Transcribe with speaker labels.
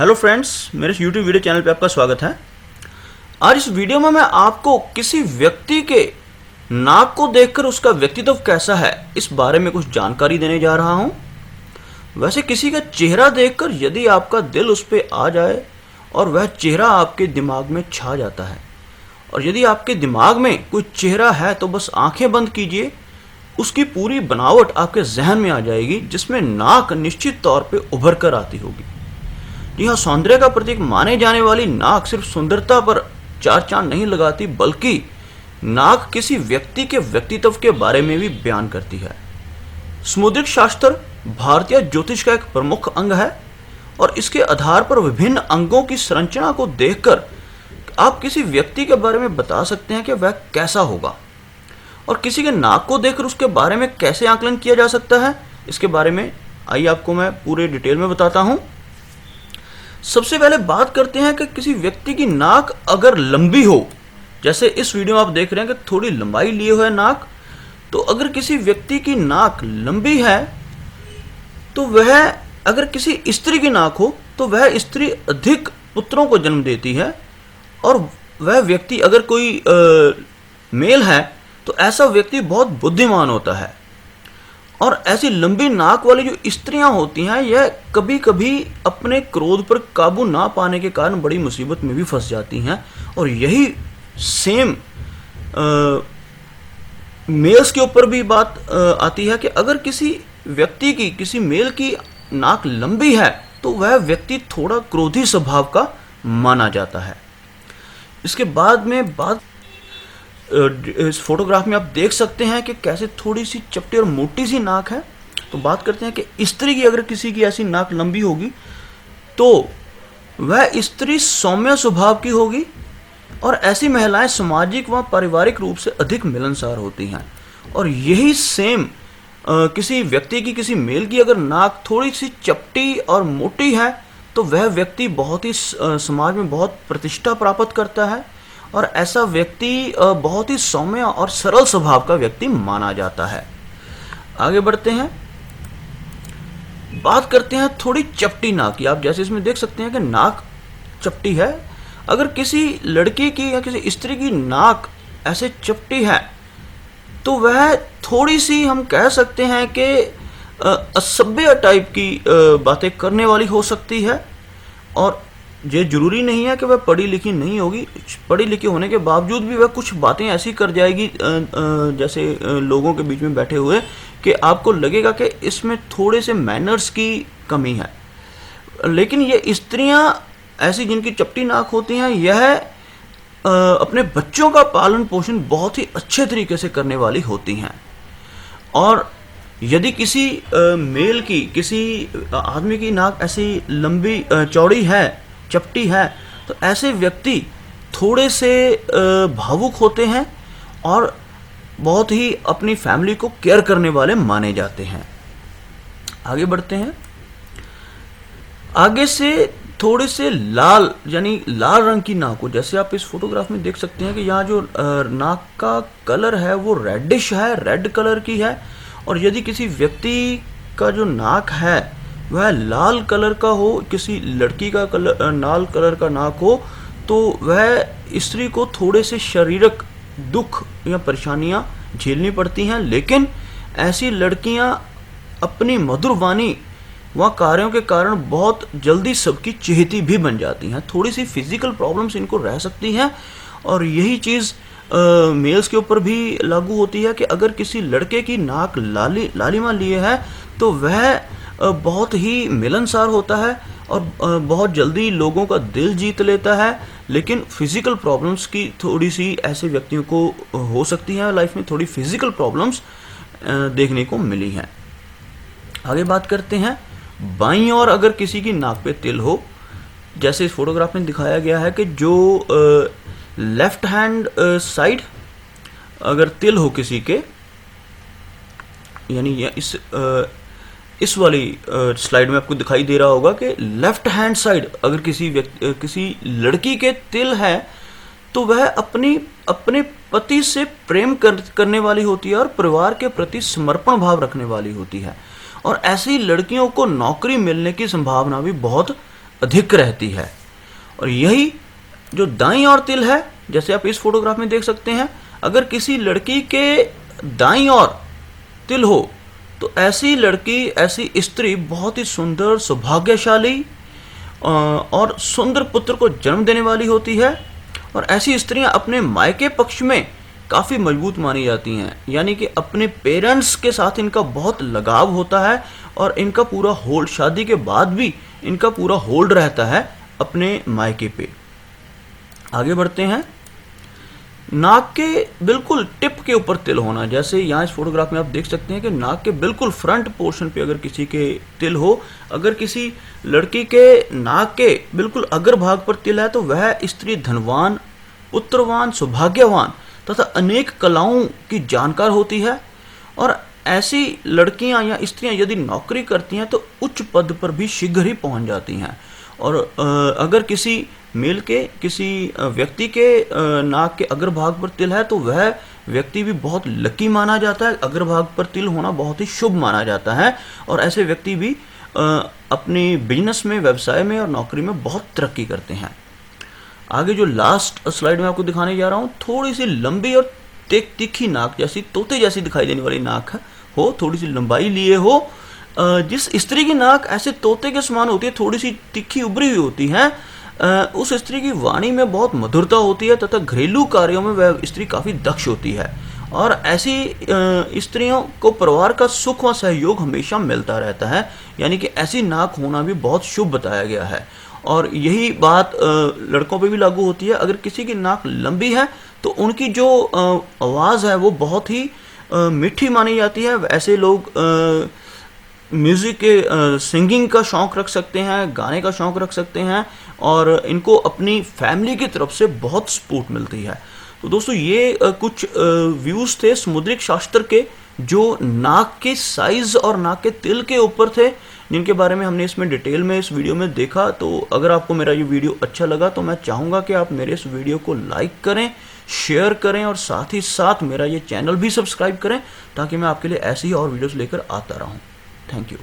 Speaker 1: Hello friends, मेरे इस YouTube video channel पे आपका स्वागत है। आज इस वीडियो में मैं आपको किसी व्यक्ति के नाक को देखकर उसका व्यक्तित्व कैसा है इस बारे में कुछ जानकारी देने जा रहा हूं। वैसे किसी का चेहरा देखकर यदि आपका दिल उस पर आ जाए और वह चेहरा आपके दिमाग में छा जाता है, और यदि आपके दिमाग में कोई चेहरा है तो बस आंखें बंद कीजिए, उसकी पूरी बनावट आपके जहन में आ जाएगी, जिसमें नाक निश्चित तौर पे उभर कर आती होगी। जी हाँ, सौंदर्य का प्रतीक माने जाने वाली नाक सिर्फ सुंदरता पर चार चांद नहीं लगाती, बल्कि नाक किसी व्यक्ति के व्यक्तित्व के बारे में भी बयान करती है। समुद्रिक शास्त्र भारतीय ज्योतिष का एक प्रमुख अंग है और इसके आधार पर विभिन्न अंगों की संरचना को देखकर आप किसी व्यक्ति के बारे में बता सकते हैं कि वह कैसा होगा। और किसी के नाक को देखकर उसके बारे में कैसे आकलन किया जा सकता है, इसके बारे में आइए आपको मैं पूरे डिटेल में बताता हूं। सबसे पहले बात करते हैं कि किसी व्यक्ति की नाक अगर लंबी हो, जैसे इस वीडियो में आप देख रहे हैं कि थोड़ी लंबाई लिए हुए नाक, तो अगर किसी व्यक्ति की नाक लंबी है तो वह, अगर किसी स्त्री की नाक हो तो वह स्त्री अधिक पुत्रों को जन्म देती है, और वह व्यक्ति अगर कोई मेल है तो ऐसा व्यक्ति बहुत बुद्धिमान होता है। और ऐसी लंबी नाक वाली जो स्त्रियां होती हैं, यह कभी कभी अपने क्रोध पर काबू ना पाने के कारण बड़ी मुसीबत में भी फंस जाती हैं। और यही सेम मेल्स के ऊपर भी बात आती है कि अगर किसी व्यक्ति की, किसी मेल की नाक लंबी है तो वह व्यक्ति थोड़ा क्रोधी स्वभाव का माना जाता है। इसके बाद में बात, इस फोटोग्राफ में आप देख सकते हैं कि कैसे थोड़ी सी चपटी और मोटी सी नाक है। तो बात करते हैं कि स्त्री की, अगर किसी की ऐसी नाक लंबी होगी तो वह स्त्री सौम्य स्वभाव की होगी, और ऐसी महिलाएं सामाजिक व पारिवारिक रूप से अधिक मिलनसार होती हैं। और यही सेम किसी व्यक्ति की, किसी मेल की अगर नाक थोड़ी सी चपटी और मोटी है तो वह व्यक्ति बहुत ही समाज में बहुत प्रतिष्ठा प्राप्त करता है, और ऐसा व्यक्ति बहुत ही सौम्य और सरल स्वभाव का व्यक्ति माना जाता है। आगे बढ़ते हैं, बात करते हैं थोड़ी चपटी नाक की। आप जैसे इसमें देख सकते हैं कि नाक चपटी है। अगर किसी लड़की की या किसी स्त्री की नाक ऐसे चपटी है तो वह थोड़ी सी, हम कह सकते हैं कि असभ्य टाइप की बातें करने वाली हो सकती है। और ये जरूरी नहीं है कि वह पढ़ी लिखी नहीं होगी, पढ़ी लिखी होने के बावजूद भी वह कुछ बातें ऐसी कर जाएगी जैसे लोगों के बीच में बैठे हुए, कि आपको लगेगा कि इसमें थोड़े से मैनर्स की कमी है। लेकिन ये स्त्रियां ऐसी जिनकी चपटी नाक होती हैं, यह अपने बच्चों का पालन पोषण बहुत ही अच्छे तरीके से करने वाली होती हैं। और यदि किसी मेल की, किसी आदमी की नाक ऐसी लंबी चौड़ी है, चपटी है, तो ऐसे व्यक्ति थोड़े से भावुक होते हैं और बहुत ही अपनी फैमिली को केयर करने वाले माने जाते हैं। आगे बढ़ते हैं, आगे से थोड़े से लाल, यानी लाल रंग की नाक हो। जैसे आप इस फोटोग्राफ में देख सकते हैं कि यहाँ जो नाक का कलर है वो रेडिश है, रेड कलर की है। और यदि किसी व्यक्ति का जो नाक है वह लाल कलर का हो, किसी लड़की का कलर लाल कलर का नाक हो, तो वह स्त्री को थोड़े से शारीरिक दुख या परेशानियां झेलनी पड़ती हैं। लेकिन ऐसी लड़कियां अपनी मधुर वाणी व कार्यों के कारण बहुत जल्दी सबकी चहेती भी बन जाती हैं। थोड़ी सी फिजिकल प्रॉब्लम्स इनको रह सकती हैं, और यही चीज़ मेल्स के ऊपर भी लागू होती है कि अगर किसी लड़के की नाक लालिमा लिए है तो वह बहुत ही मिलनसार होता है और बहुत जल्दी लोगों का दिल जीत लेता है। लेकिन फिजिकल प्रॉब्लम्स की थोड़ी सी ऐसे व्यक्तियों को हो सकती है, लाइफ में थोड़ी फिजिकल प्रॉब्लम्स देखने को मिली हैं। आगे बात करते हैं, बाईं ओर अगर किसी की नाक पे तिल हो, जैसे इस फोटोग्राफ में दिखाया गया है कि जो लेफ्ट हैंड साइड अगर तिल हो किसी के, यानी इस वाली स्लाइड में आपको दिखाई दे रहा होगा कि लेफ्ट हैंड साइड अगर किसी लड़की के तिल है तो वह अपने पति से प्रेम करने वाली होती है और परिवार के प्रति समर्पण भाव रखने वाली होती है। और ऐसी लड़कियों को नौकरी मिलने की संभावना भी बहुत अधिक रहती है। और यही जो दाईं ओर तिल है, जैसे आप इस फोटोग्राफ में देख सकते हैं, अगर किसी लड़की के दाईं ओर तिल हो तो ऐसी लड़की, ऐसी स्त्री बहुत ही सुंदर, सौभाग्यशाली और सुंदर पुत्र को जन्म देने वाली होती है। और ऐसी स्त्रियां अपने मायके पक्ष में काफ़ी मजबूत मानी जाती हैं, यानी कि अपने पेरेंट्स के साथ इनका बहुत लगाव होता है और इनका पूरा होल्ड, शादी के बाद भी इनका पूरा होल्ड रहता है अपने मायके पे। आगे बढ़ते हैं। नाक के बिल्कुल टिप के ऊपर तिल होना, जैसे यहाँ इस फोटोग्राफ में आप देख सकते हैं कि नाक के बिल्कुल फ्रंट पोर्शन पे अगर किसी के तिल हो, अगर किसी लड़की के नाक के बिल्कुल अग्र भाग पर तिल है तो वह स्त्री धनवान, पुत्रवान, सौभाग्यवान तथा अनेक कलाओं की जानकार होती है। और ऐसी लड़कियां या स्त्रियां यदि नौकरी करती हैं तो उच्च पद पर भी शीघ्र ही पहुंच जाती हैं। और अगर किसी मेल के, किसी व्यक्ति के नाक के अग्रभाग पर तिल है तो वह व्यक्ति भी बहुत लकी माना जाता है। अग्रभाग पर तिल होना बहुत ही शुभ माना जाता है और ऐसे व्यक्ति भी अपनी बिजनेस में, व्यवसाय में और नौकरी में बहुत तरक्की करते हैं। आगे जो लास्ट स्लाइड में आपको दिखाने जा रहा हूँ, थोड़ी सी लंबी और तीखी नाक, जैसी तोते जैसी दिखाई देने वाली नाक हो, थोड़ी सी लंबाई लिए हो। जिस स्त्री की नाक ऐसे तोते के समान होती है, थोड़ी सी तीखी उभरी हुई होती है, उस स्त्री की वाणी में बहुत मधुरता होती है तथा घरेलू कार्यों में वह स्त्री काफ़ी दक्ष होती है। और ऐसी स्त्रियों को परिवार का सुख व सहयोग हमेशा मिलता रहता है, यानी कि ऐसी नाक होना भी बहुत शुभ बताया गया है। और यही बात लड़कों पे भी लागू होती है। अगर किसी की नाक लंबी है तो उनकी जो आवाज़ है वो बहुत ही मीठी मानी जाती है। ऐसे लोग म्यूज़िक के, सिंगिंग का शौक़ रख सकते हैं, गाने का शौक़ रख सकते हैं और इनको अपनी फैमिली की तरफ से बहुत सपोर्ट मिलती है। तो दोस्तों ये कुछ व्यूज़ थे समुद्रिक शास्त्र के, जो नाक के साइज़ और नाक के तिल के ऊपर थे, जिनके बारे में हमने इसमें डिटेल में इस वीडियो में देखा। तो अगर आपको मेरा ये वीडियो अच्छा लगा तो मैं चाहूँगा कि आप मेरे इस वीडियो को लाइक करें, शेयर करें और साथ ही साथ मेरा ये चैनल भी सब्सक्राइब करें, ताकि मैं आपके लिए ऐसी ही और वीडियोस लेकर आता रहूँ। Thank you.